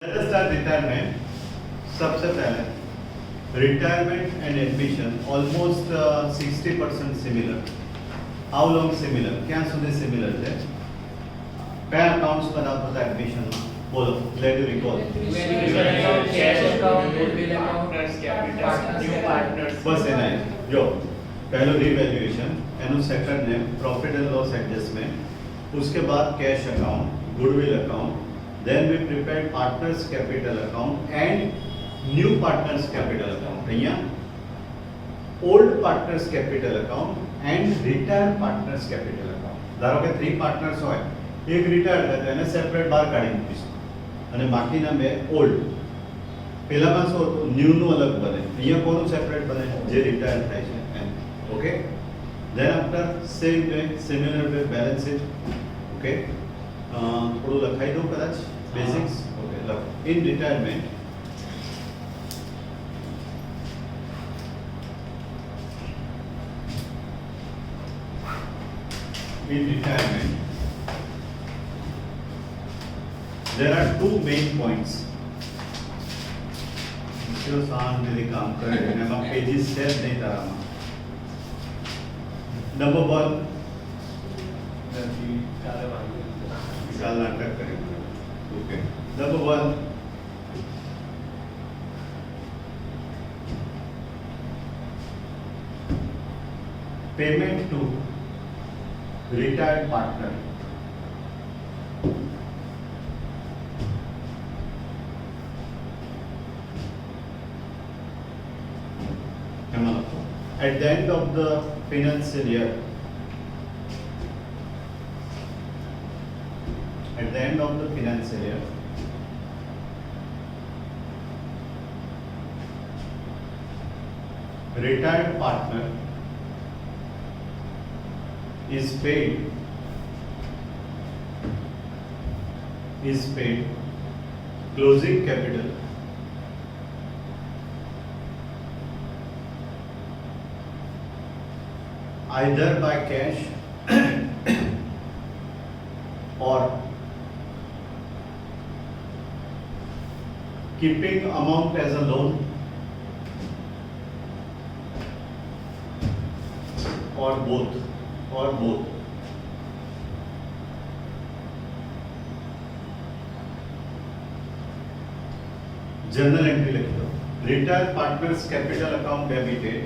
Let us start retirement. सबसे पहले retirement and admission almost 60% similar. How long similar? ક્યાં સુધી similar છે? કયા accounts બનાવતા હતા admission માં? બોલો. Let you recall. cash account, goodwill account, capital, new partners. બસ એના જો पहलो revaluation, એનું second name profit and loss adjustment, उसके बाद cash account, goodwill account. Then we prepared partners capital account and new partners capital account. અહીંયા old partners capital account and retired partners capital account. ધારો કે 3 partners હોય, એક retired થાય તો એને સેપરેટ બહાર કાઢી મૂકીશું અને બાકીના બે old. પહેલામાં શું હતું, new નું અલગ બને, અહીંયા કોનું સેપરેટ બને, જે retired થાય છે એમ. Okay, then after same way similar way balance sheet. Okay, થોડું લખાઈ દઉં કદાચ બેઝિક્સ. ઓકે, લખો. In retirement there are two main points. જો શાંતિથી કામ કરે અને એમાં પેજીસ છે જ નહીં તારામાં. નંબર 1 विशाल नाटक करेंगे. Okay, number 1 payment to retired partner. At the end of the financial year, at the end of the financial year, retired partner is paid closing capital either by cash or keeping amount as a loan or both. Journal entry लिख दो. Retired partners capital account debited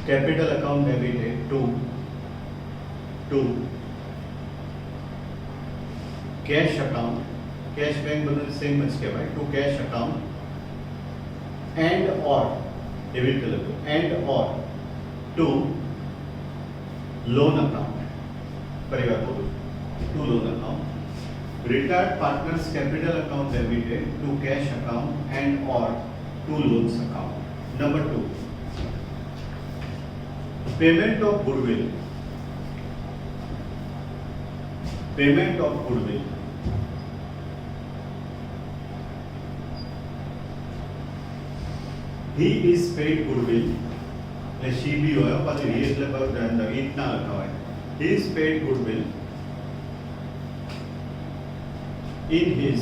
capital account debited to cash account, cash bank બધું same જ કહેવાય, to cash account and or એવી રીતે લખો, and or to loan account. પરિવાર બોલો, to loan account. Retired partners capital account debited to cash account and or to loans account. Number 2, payment of goodwill. He is paid goodwill. એટલે she બી હોય, પાછું he એટલે it ના લખાવાય. He is paid goodwill in his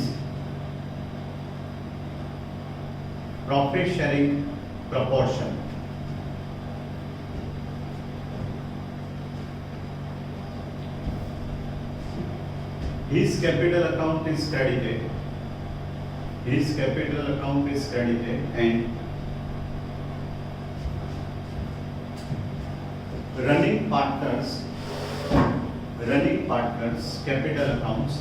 profit sharing proportion. His capital account is credited. And running partners capital accounts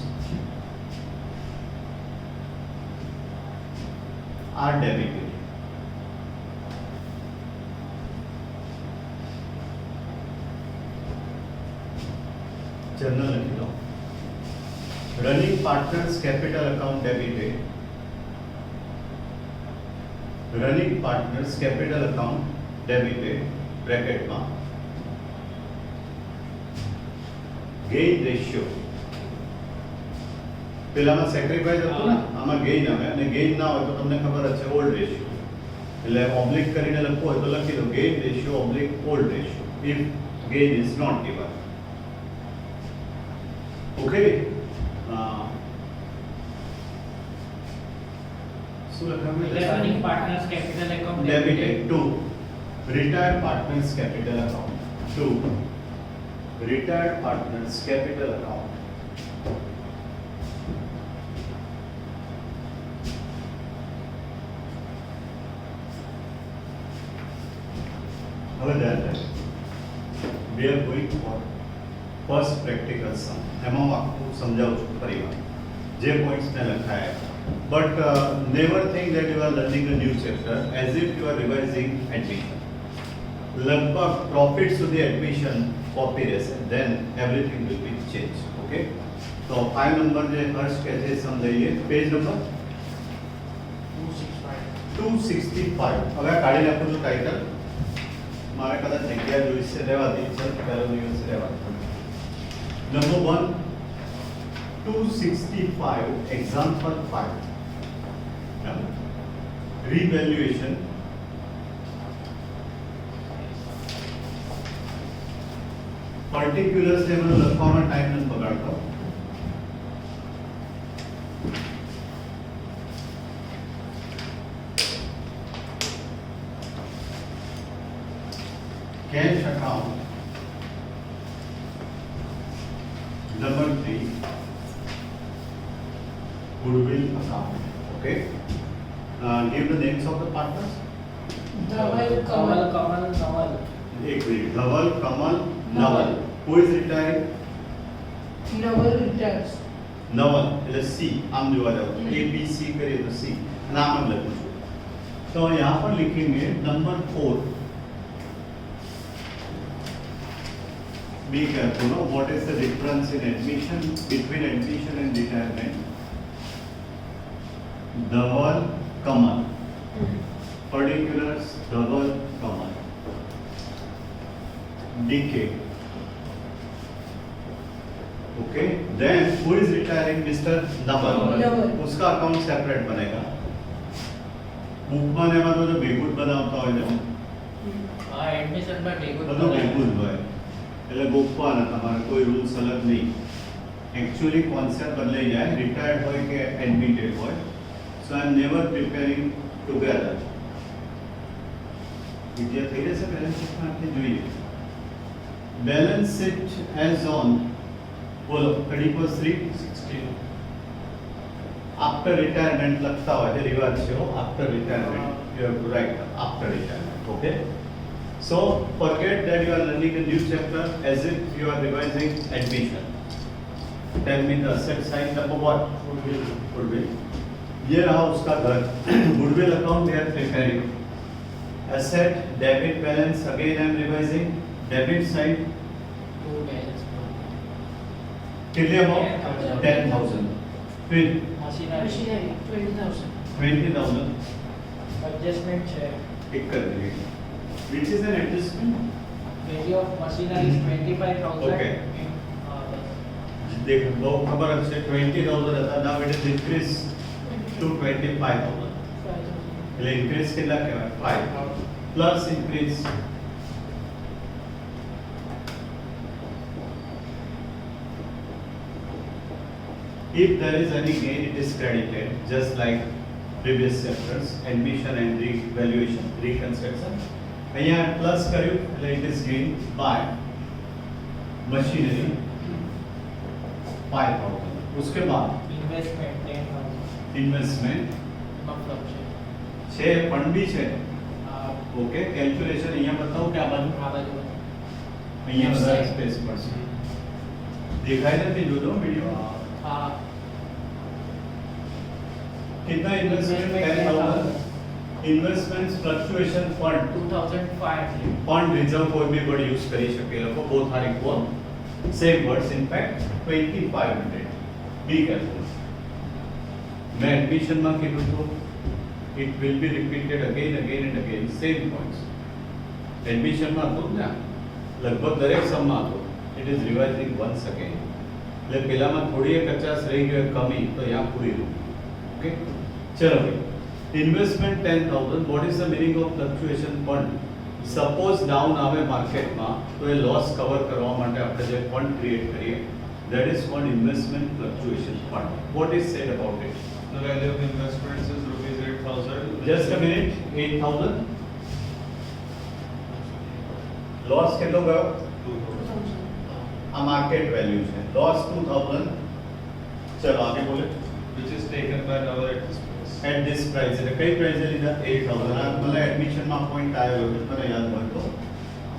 are debited. Journal लिख लो. Running partners capital account debited. Bracket में gain ratio. પેલામાં sacrifice હતું ને, આમાં gain આવે અને gain ના હોય તો તમને ખબર જ છે ઓલ્ડ રેશિયો. એટલે ઓબ્લિક કરીને લખવું હોય તો લખી દો gain ratio oblique old ratio. If gain is not given. Okay. શું લખાવ્યું છે? Running partners capital account Debited to retired partners capital account. To retired partners capital account. હવે ધ્યાન રાખજો. We are going for first practical sum. એમાં હું આખું સમજાવું છું ફરીવાર. જે પોઈન્ટ્સ મેં લખાયા. But never think that you are learning a new chapter as if you are revising admission. લગભગ profit સુધી admission copy રહેશે. Then everything will be changed. Okay? તો 5 નંબર જે હર્ષ કહે છે સમજાઈએ. Page number 265. હવે આ કાઢી નાખું છું ટાઇટલ. મારે કદાચ જગ્યા જોઈશે રહેવા દે છે પહેલો દિવસ રહેવા દે. નંબર 1 265 example 5 revaluation particulars ને મને લખવામાં ટાઈમ નથી બગાડતો. cash account number 3 goodwill account. Okay. Give the names of the partners. Dhaval, Kamal, Kamal. Naval. एक minute. Dhaval, Kamal, Naval. Who is retiring? Naval retires. Naval એટલે C. આમ જોવા જાવ A B C કરીએ તો C. નામ જ લખું છું. તો यहाँ पर लिखेंगे number 4. Be careful. No? What is the difference in admission between admission and retirement? Dhaval, Kamal. Particulars, Dhaval, Kamal. DK. Okay. Then who is retiring? Mr. Naval. Naval. उसका अकाउंट सेपरेट बनेगा. बुक में एમાં તો જો ભેગું જ બનાવતા હોય ને હા એડમિશન પર ભેગું બધું ભેગું જ હોય. એટલે ગોખવાના તમારે કોઈ રૂલ્સ અલગ નહીં. એકચ્યુઅલી કોન્સેપ્ટ બદલાઈ જાય રિટાયર્ડ હોય કે એડમિટેડ હોય. સો આઈ એમ નેવર પ્રિપેરિંગ ટુગેધર. વિદ્યા થઈ જશે બેલેન્સ શીટમાં આપણે જોઈએ. બેલેન્સ શીટ એઝ ઓન બોલો 31/3/16 આફ્ટર રિટાયરમેન્ટ લખતા હોય છે રિવાજ છે after retirement you have to write after retirement. Okay. So forget that you are learning a new chapter as if you are revising admission. Tell me the asset side number what? Goodwill. ये रहा उसका घर. Goodwill account we are preparing. Asset debit balance again I am revising. Debit side to balance कितने amount? 10,000. फिर machinery Machinery, 20,000. 20,000. Adjustment છે टिक कर देंगे. Which is an adjustment? Value of machinery is 25,000 Okay. देख लो खबर है 20,000 હતા. now it is increased to 25,000. એટલે increase કેટલા કહેવાય 5 plus increase if there is any gain it is credited just like previous chapters admission and revaluation reconstruction. અહીંયા plus કર્યું એટલે it is gained by machinery 5,000. उसके बाद ઇન્વેસ્ટમેન્ટ 10,000 ઇન્વેસ્ટમેન્ટ મતલબ છે પણ બી છે. આ ઓકે કેલ્ક્યુલેશન અહીંયા બતાવું કે આ બાજુ આ બાજુ અહીંયા વધારે સ્પેસ પડશે. દેખાય નથી જોજો વિડિયો. આ कितना investment 10,000. Investments fluctuation fund 2005 fund reserve कोई भी वर्ड यूज કરી શકે લોકો both are equal same words in fact 2500. be careful. मैं एडमिशन में कीधું તો it will be repeated again and again same points. Admission में હતું ને લગભગ દરેક સમમાં હતું. it is revising once again. એટલે પેલામાં થોડી એક 50 રહી ગયો કમી તો यहाँ પૂરી રૂ. ओके चलो भाई investment 10,000. What is the meaning of fluctuation fund? Suppose down આવે માર્કેટમાં તો એ લોસ કવર કરવા માટે આપણે જે ફંડ ક્રિએટ કરીએ that is called investment fluctuation fund. What is said about it? The value of investments is rupees 8,000. Just a minute, 8,000. Loss કેટલો ગયો? 2,000. આ માર્કેટ વેલ્યુ છે. Loss 2,000. ચલો આગે બોલે. Which is taken by our at this price. At this price એટલે કઈ પ્રાઇસે લીધા? 8,000. આ મને એડમિશનમાં પોઈન્ટ આવ્યો છે મને યાદ હોય તો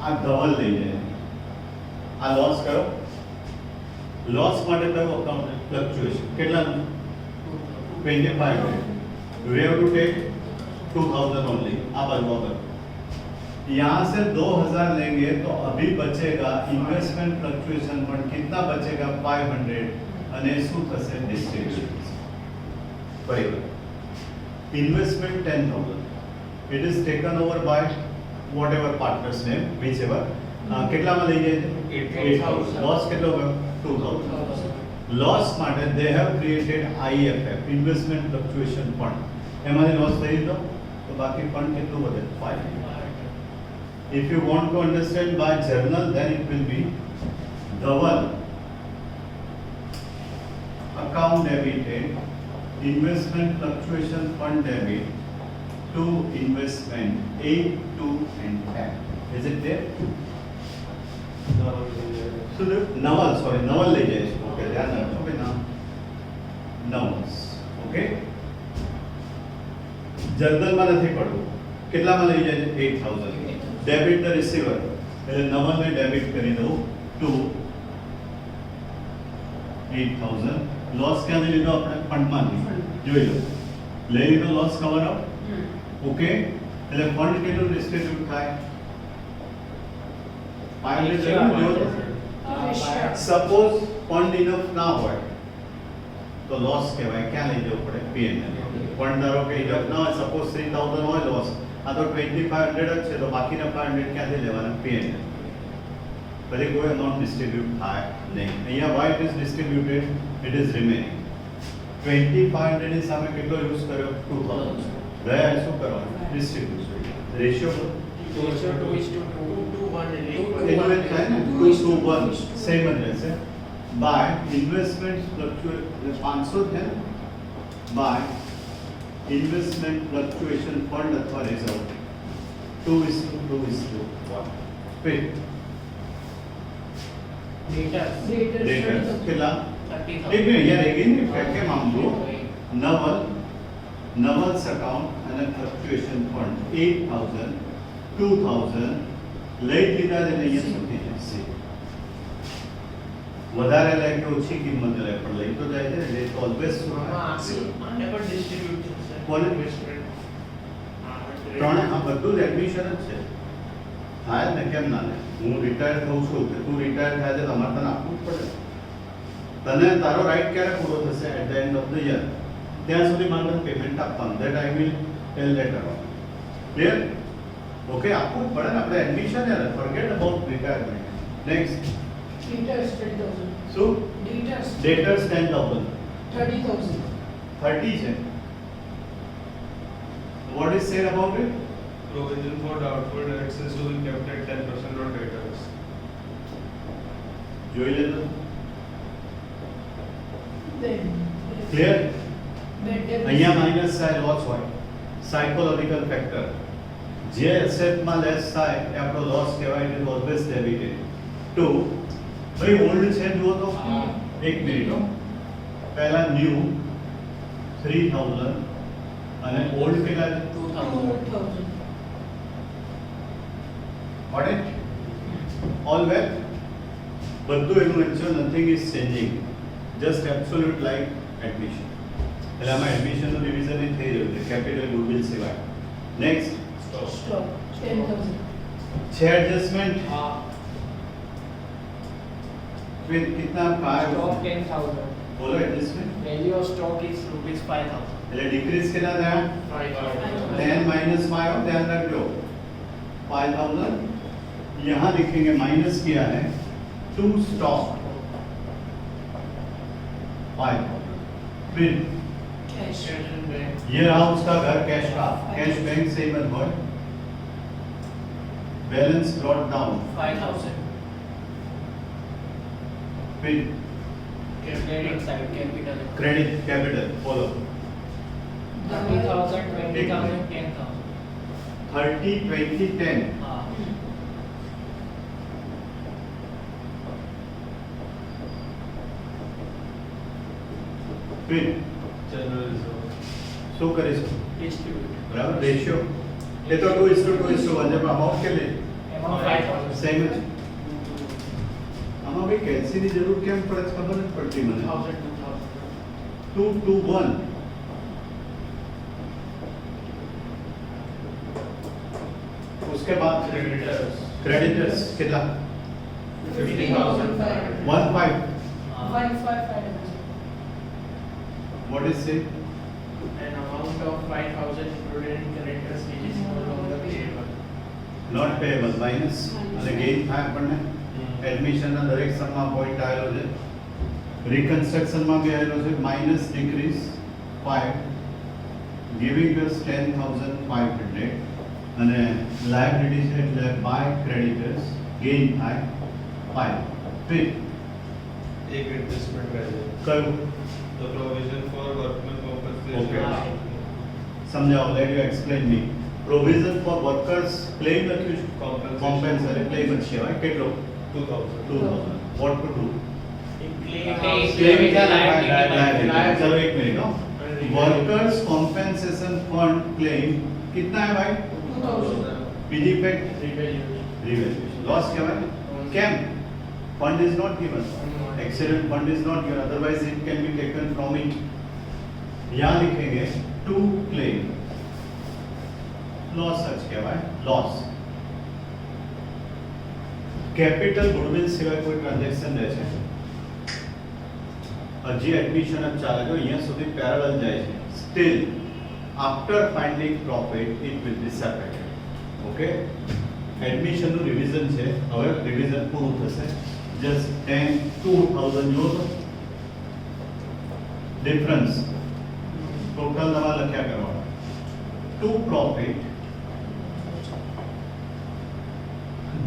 આ ધવલ લઈ જાય. આ લોસ કયો? લોસ માટે કયો account fluctuation કેટલાનું? 2500. We have to take 2,000 only. આ बराबर यहाँ से 2,000 लेंगे तो अभी बचेगा इन्वेस्टमेंट फ्लक्चुएशन फंड कितना बचेगा 500 અને શું થશે ડિસ્ટ્રીબ્યુશન બરાબર investment 10,000 it is taken over by whatever partner's name whichever કેટલામાં લઈ જાય છે 8,000 લોસ કેટલો ગયો 2,000 લોસ માટે they have created IFF investment fluctuation fund એમાંથી લોસ થઈ ગયો તો બાકી ફંડ કેટલું વધે 500 if you want to understand by journal then it will be Dhaval account debited investment fluctuation fund debit to investment 8, 2 and 10 is it there? So the Naval sorry Naval લઈ જાય છે okay ધ્યાન રાખજો કે નામ Navals okay જનરલમાં નથી પડવું કેટલામાં લઈ જાય છે 8,000 ડેબિટ ધ રિસીવર એટલે નવલને ડેબિટ કરી દઉં ટુ 8,000 લોસ ક્યાંથી લીધો આપણે ફંડમાંથી જોઈ લો લઈ લીધો લોસ કવર અપ ઓકે એટલે ફંડ કેટલું ડિસ્ટ્રીબ્યુટ થાય 500 સપોઝ ફંડ ઇનફ ના હોય તો લોસ કહેવાય ક્યાં લઈ જવું પડે પીએનએલ ફંડ ધારો કે ઇનફ ના હોય સપોઝ 3,000 હોય લોસ આ તો 2,500 જ છે તો બાકીના 500 ક્યાંથી લેવાના પીએનએલ પછી કોઈ અમાઉન્ટ ડિસ્ટ્રીબ્યુટ થાય નહીં અહીંયા why it is distributed it is remaining 2,500 ની સામે કેટલો યુઝ કર્યો 2,000 ગયા શું કરવાનું ડિસ્ટ્રીબ્યુટ રેશિયો Ratio 2:2. એટલે થાય ને 2:1 સેમ જ રહેશે બાય ઇન્વેસ્ટમેન્ટ ફ્લક્ચ્યુએશન 500 છે બાય ઇન્વેસ્ટમેન્ટ ફ્લક્ચ્યુએશન ફંડ અથવા રિઝર્વ 2:1 ફિટ Debtors. ડેટા કેટલા 30,000. એક મિનિટ અહીંયા રહી ગઈ ને કે માંગુ નવલ્સ અકાઉન્ટ અને ફ્લક્ચ્યુએશન ફંડ 8,000 2,000 લઈ લીધા છે અહીંયા સુધી જશે વધારે લે કે ઓછી કિંમત લે પણ લઈ તો જાય છે એટલે ઓલવેઝ શું Never distribute. કોને ત્રણે આ બધું જ એડમિશન જ છે થાય ને કેમ ના લે હું રિટાયર થઉં છું કે તું રિટાયર થાય છે તમારે તને આપવું જ પડે તને તારો રાઈટ ક્યારે પૂરો થશે at the end of the year ત્યાં સુધી મારે પેમેન્ટ આપવાનું that I will tell later on clear okay આપવું જ પડે ને આપણે એડમિશન યાર forget about retirement next Debtors 10,000. શું Debtors ડેટર્સ 10,000 30,000. 30 છે what is said about it Provision for doubtful debts is to be kept at 10% on debtors. જોઈ લેજો Then. Clear Bad debt. અહીંયા માઇનસ થાય લોસ હોય સાયકોલોજીકલ ફેક્ટર જે એસેટમાં less થાય એ આપણો લોસ કહેવાય ઇટ ઇઝ ઓલવેઝ ડેબિટેડ ટુ ભાઈ ઓલ્ડ છે જુઓ તો એક મિનિટ હો પહેલા ન્યૂ 3,000 અને ઓલ્ડ કેટલા છે 2,000. વોટ ઇટ ઓલ વેલ બધું એનું actual nothing is changing just absolute like admission એટલે આમાં એડમિશનનું રિવિઝન એ થઈ રહ્યું છે કેપિટલ ગુડવિલ સિવાય નેક્સ્ટ Stock 10,000. છે એડજસ્ટમેન્ટ फिर कितना काय Stock 10,000. बोलो adjustment Value of stock is rupees 5,000. એટલે डिक्रीज कितना था 10 माइनस 5 और ध्यान रख लो 5,000 यहाँ लिखेंगे माइनस किया है टू स्टॉक 5,000 फिर Cash. ये रहा उसका घर कैश का कैश बैंक से ही मत हो balance brought down 5,000. with Credit side, capital. credit capital. Follow 30,000, 20,000, 10,000. 30, 20, 10. हाँ. With General reserve. શું કરીશું Distribute. બરાબર રેશિયો એ તો 2:2:1 છે પણ અમાઉન્ટ કે લે Amount 5,000. સેમ જ આમાં ભાઈ કેલ્સીની જરૂર કેમ પડે છે ખબર નથી પડતી મને 1,000, 2,000. 2 2 1 उसके बाद Creditors. क्रेडिटर्स कितना 50,000. 1 5 हाँ. 155. what is it An amount of 5,000 included in creditors which is no longer payable. not payable minus અને ગેઇન થાય આપણને એડમિશન ના દરેક સમમાં પોઈન્ટ આવેલો છે રિકન્સ્ટ્રક્શન માં બી આવેલો છે માઇનસ ડિક્રીઝ 5 giving us 10,500 અને લાયબિલિટી છે એટલે બાય ક્રેડિટર્સ ગેઇન થાય 5 ફિર एक एडजस्टमेंट कर दे કયું the provision for workmen compensation. Okay. हाँ. સમજાવો let you explain me provision for workers claim લખ્યું છે Compensation. કોમ્પેન્સેટરી ક્લેમ જ કહેવાય કેટલો 2,000. 2000 what to do Claim is a liability. चलो एक मिनट हो वर्कर्स कॉम्पेंसेशन फंड क्लेम कितना है भाई 2,000. पीजी पे Revaluation. रिवैल्यूएशन लॉस क्या है claim fund is not given accident fund is not given otherwise it can be taken from it यहाँ लिखेंगे टू क्लेम लॉस सच क्या है लॉस कैपिटल गुडविल सिवाय कोई ट्रांजेक्शन રહે છે હજી એડમિશન જ ચાલે છે અહીંયા સુધી પેરેલલ જાય છે steel after finding profit it will be separated okay admission નું રિવિઝન છે હવે રિવિઝન પૂરું થશે જસ્ટ 10 2000 જો તો ડિફરન્સ ટોટલ તમારે લખ્યા કરવાના ટુ પ્રોફિટ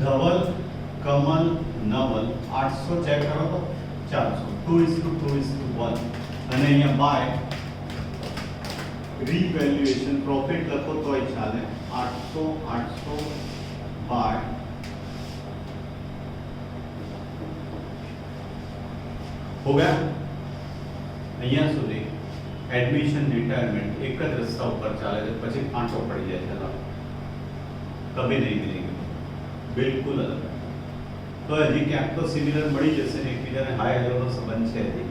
ધવલ કમલ નવલ 800 ચેક કરો તો 400 2:2:1 અને અહીંયા બાય રીવેલ્યુએશન પ્રોફિટ લખો તોય ચાલે 800 બાય हो गया અહીંયા સુધી એડમિશન રિટાયરમેન્ટ એક જ રસ્તા ઉપર ચાલે છે પછી કાંટો પડી જાય છે કભી નહીં મિલેગી બિલકુલ અલગ તો હજી ક્યાંક તો સિમિલર મળી જશે ને એકબીજાને હાઈ હેલોનો સંબંધ છે હજી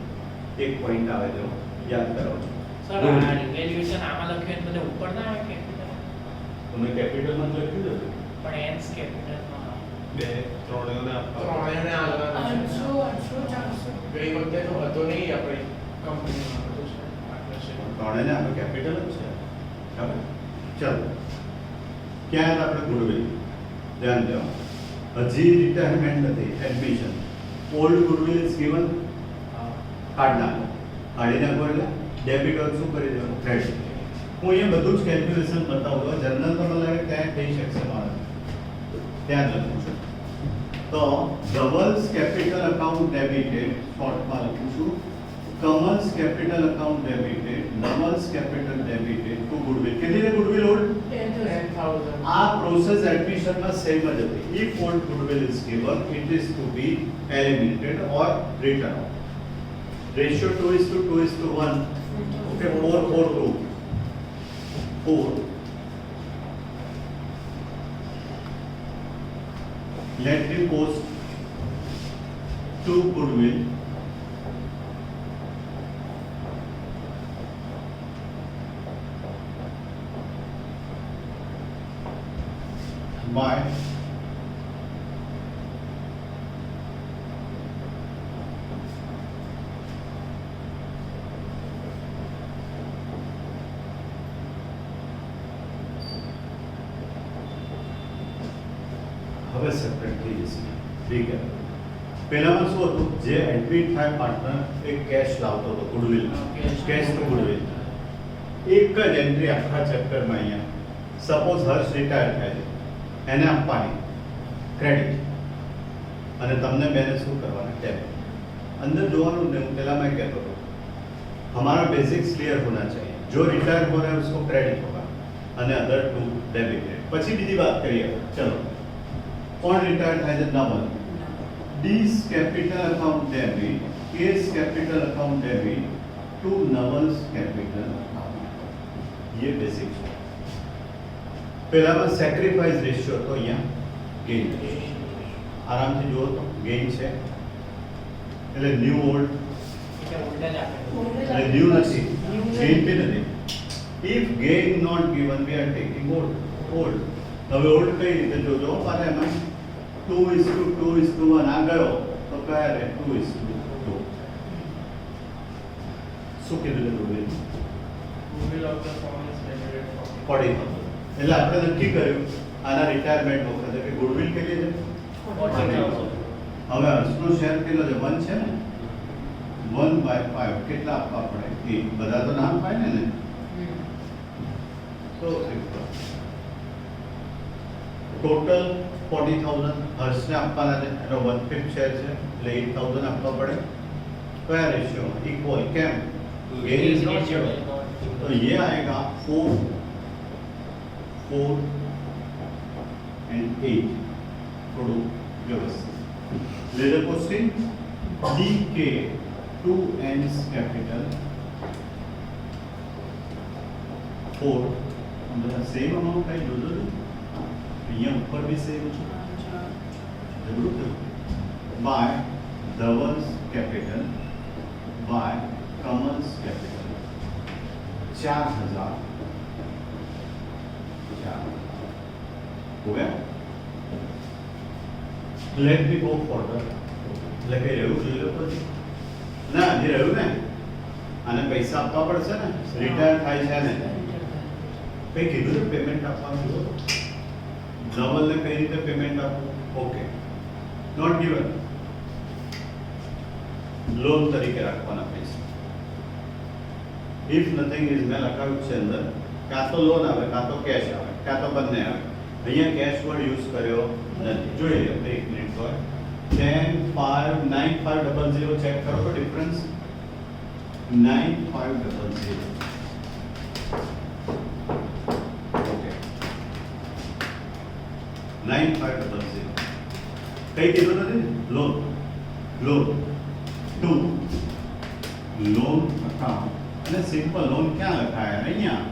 એક પોઈન્ટ આવે જો યાદ કરો છો Sir, આ revaluation આમાં લખ્યું એટલે બધે ઉપર ના આવે capital? તમે કેપિટલમાં લખ્યું છે પણ hence capital માં આવે. બે ત્રણેયને આપવા. ત્રણેયને આપવાના છે. 800, 800, 400. ગઈ વખતે તો હતો નહીં આપણી કંપનીમાં બધું છે partnership. ત્રણેયને આપણે કેપિટલ જ છે બરાબર ચાલો ક્યાં હતા આપણે ગુડવિલ ધ્યાન દો હજી રિટાયરમેન્ટ નથી admission old goodwill is given કાઢ નાખો કાઢી નાખો એટલે ડેબિટ ઓર શું કરી દેવાનું ક્રેડિટ હું અહીંયા બધું જ કેલ્ક્યુલેશન બતાવું છું જનરલ તો મને લાગે ત્યાં થઈ શકશે મારે ત્યાં જ લખું છું તો ધવલ્સ કેપિટલ અકાઉન્ટ ડેબિટેડ શોર્ટમાં લખું છું Kamal's capital account debited Naval's capital debited to goodwill કેટલી ને ગુડવિલ ઓલ્ડ 10,000. આ પ્રોસેસ એડમિશનમાં સેમ જ હતી if old goodwill is given it is to be eliminated or return of ratio 2:2:1 okay 4:4:2 4 let me post to goodwill by હવે separate થઈ જશે ઠીક છે પહેલામાં શું હતું જે એડમિટ થાય પાર્ટનર એ કેશ લાવતો હતો ગુડવિલ કેશ ટુ ગુડવિલ એક જ એન્ટ્રી આખા ચેપ્ટરમાં અહીંયા સપોઝ હર્ષ રિટાયર થાય છે એને આપવાની क्रेडिट અને તમને બેને શું કરવાના डेबिट अंदर જોવાનું ને હું પહેલા मैं कहता હતો हमारा बेसिक्स क्लियर होना चाहिए जो रिटायर हो रहा है उसको क्रेडिट होगा અને अदर टू डेबिट है પછી બીજી વાત કરીએ ચલો કોણ રિટાયર થાય છે નવલ D's capital account debit K's capital account debit to Naval's capital account ये बेसिक છે પહેલામાં સેક્રિફાઈસ રેશિયો તો અહીંયા ગેઇન આરામથી જુઓ તો ગેઇન છે એટલે ન્યૂ ઓલ્ડ એટલે ન્યૂ નથી ગેઇન બી નથી if gain not given we are taking old હવે ઓલ્ડ કઈ રીતે જોજો પાછા એમાં 2:2:1 આ ગયો તો કયા રહે 2:2 શું કીધું છે goodwill Goodwill of the firm is valued at 40,000 એટલે આપણે નક્કી કર્યું આના રિટાયરમેન્ટ વખતે કે ગુડવિલ કેટલી છે 40,000. હવે હર્ષનો શેર કેટલો છે 1 છે ને 1/5 કેટલા આપવા પડે એ બધા તો ના અપાય ને તો ટોટલ 40,000 હર્ષને આપવાના છે એનો 1/5 શેર છે એટલે 8,000 આપવા પડે કયા રેશિયો इक्वल કેમ गेन इज नॉट तो ये आएगा 4 and 8 थोड़ो व्यवस्थित ledger posting DK 2N's capital 4 मतलब सेम अमाउंट है जो यहाँ ऊपर भी सेम जरूर bye धवल्स capital by Kamal's capital 4,000 हो गया लेट मी गो फॉरवर्ड लगे રહ્યું જોઈએ પછી ના જે રહ્યું ને આને પૈસા આપવા પડશે ને રિટાયર થાય છે ને કઈ કીધું ને પેમેન્ટ આપવાનું ધવલને કઈ રીતે પેમેન્ટ આપવું ઓકે નોટ ગિવન લોન તરીકે રાખવાના પૈસા ઇફ નથિંગ ઇઝ મેં લખાવ્યું છે અંદર કાં તો લોન આવે કાં તો કેશ આવે કાં તો બંને આવે અહીંયા કેશ વર્ડ યુઝ કર્યો નથી જોઈ લો એક મિનિટ હોય 10,5,9500 ચેક કરો તો ડિફરન્સ 9,500 ઓકે 9,500 કઈ કીધું નથી loan loan to loan account અને સિમ્પલ લોન ક્યાં લખાયા અહીંયા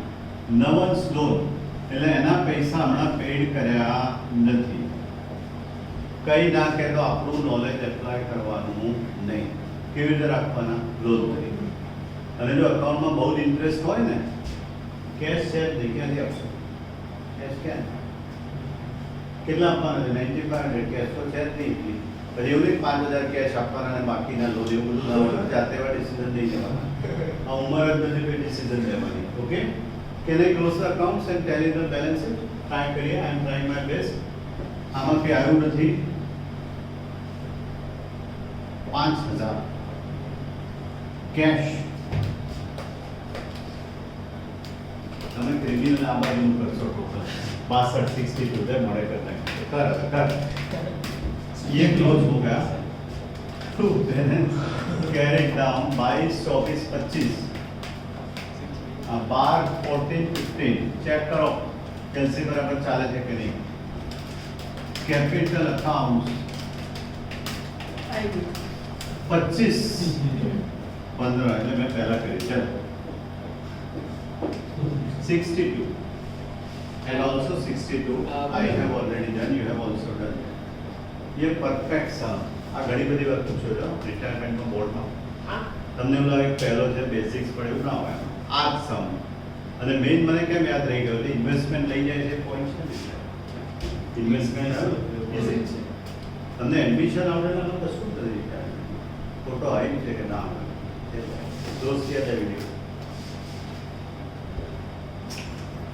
નવલ્સ લોન એટલે એના પૈસા હમણાં પેડ કર્યા નથી કઈ ના કહે તો આપણું નોલેજ એપ્લાય કરવાનું નહીં કેવી રીતે રાખવાના લોન તરીકે અને જો અકાઉન્ટમાં બહુ જ ઇન્ટરેસ્ટ હોય ને કેશ છે જ નહીં ક્યાંથી આપશો કેશ ક્યાં કેટલા આપવાના છે 9,500 કેશ તો છે જ નહીં એટલી પછી એવું નહીં 5,000 કેશ આપવાના અને બાકીના લોન એવું બધું ના હોય જાતે એવા ડિસિઝન નહીં લેવાના આ ઉંમર જ નથી કોઈ ડિસિઝન લેવાની okay Can I close the accounts and tally the balances? Try करिए. I am trying my best. આમાં કે આવ્યું નથી 5,000 કેશ તમે ક્રિમિનલ આ બાજુ કરશો ટોટલ 62 62 મળે કરતા कर ये क्लोज हो गया to then carry down 22 24 25 12 14 15 check करो एलसी बराबर चाले છે કે નહીં कैपिटल अकाउंट 25 15 એટલે મેં પહેલા કરી ચલો 62 and also 62 I have already done you have also done ये परफेक्ट सम આ ઘણી બધી વાર પૂછ્યો છે રિટાયરમેન્ટનો બોર્ડમાં તમને એવું લાગે પહેલો છે બેઝિક્સ પણ એવું ના હોય આ જ સમ અને મેઇન મને કેમ યાદ રહી ગયો છે ઇન્વેસ્ટમેન્ટ લઈ જાય છે પોઈન્ટ છે ઇન્વેસ્ટમેન્ટ ઇઝી છે તમને એમ્બિશન આવડે ને તો શું કરી રિટાયરમેન્ટ ફોટો આવી છે કે ના આવે દોસ્ત યાદ આવી ગયો